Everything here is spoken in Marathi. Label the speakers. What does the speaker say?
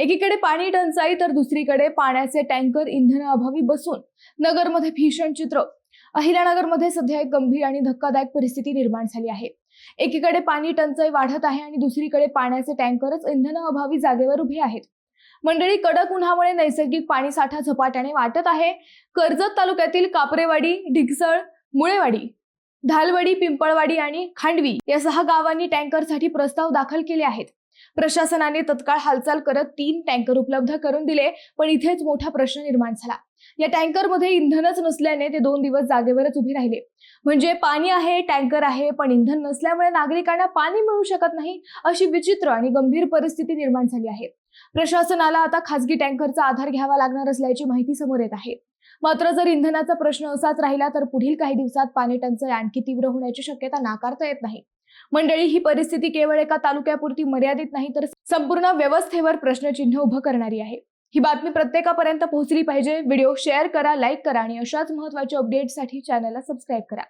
Speaker 1: एकीकडे पाणी टंचाई तर दुसरीकडे पाण्याचे टँकर इंधनाअभावी बसून नगरमध्ये भीषण चित्र। अहिल्यानगरमध्ये सध्या एक गंभीर आणि धक्कादायक परिस्थिती निर्माण झाली आहे। एकीकडे पाणी टंचाई वाढत आहे आणि दुसरीकडे पाण्याचे टँकरच इंधनाअभावी जागेवर उभे आहेत। मंडळी, कडक उन्हामुळे नैसर्गिक पाणी साठा झपाट्याने वाटत आहे। कर्जत तालुक्यातील कापरेवाडी, ढिगसळ, मुळेवाडी, धालवडी, पिंपळवाडी आणि खांडवी या 6 गावांनी टँकरसाठी प्रस्ताव दाखल केले आहेत। प्रशासनाने तत्काळ हालचाल करत 3 टँकर उपलब्ध करून दिले, पण इथेच मोठा प्रश्न निर्माण झाला। या टँकरमध्ये इंधनच नसल्याने ते 2 दिवस जागेवरच उभे राहिले। म्हणजे पाणी आहे, टँकर आहे, पण इंधन नसल्यामुळे नागरिकांना पाणी मिळू शकत नाही, अशी विचित्र आणि गंभीर परिस्थिती निर्माण झाली आहे। प्रशासनाला आता खासगी टँकरचा आधार घ्यावा लागणार असल्याची माहिती समोर येत आहे। मात्र जर इंधनाचा प्रश्न असाच राहिला तर पुढील काही दिवसात पाणी टंचाई आणखी तीव्र होण्याची शक्यता नाकारता येत नाही। मंडळी, ही परिस्थिती केवळ एका तालुक्यापुरती मर्यादित नाही तर संपूर्ण व्यवस्थेवर प्रश्नचिन्ह उभं करणारी आहे। ही बातमी प्रत्येकापर्यंत पोहोचली पाहिजे। व्हिडिओ शेअर करा, लाईक करा आणि अशाच महत्त्वाच्या अपडेट्ससाठी चॅनलला सबस्क्राईब करा।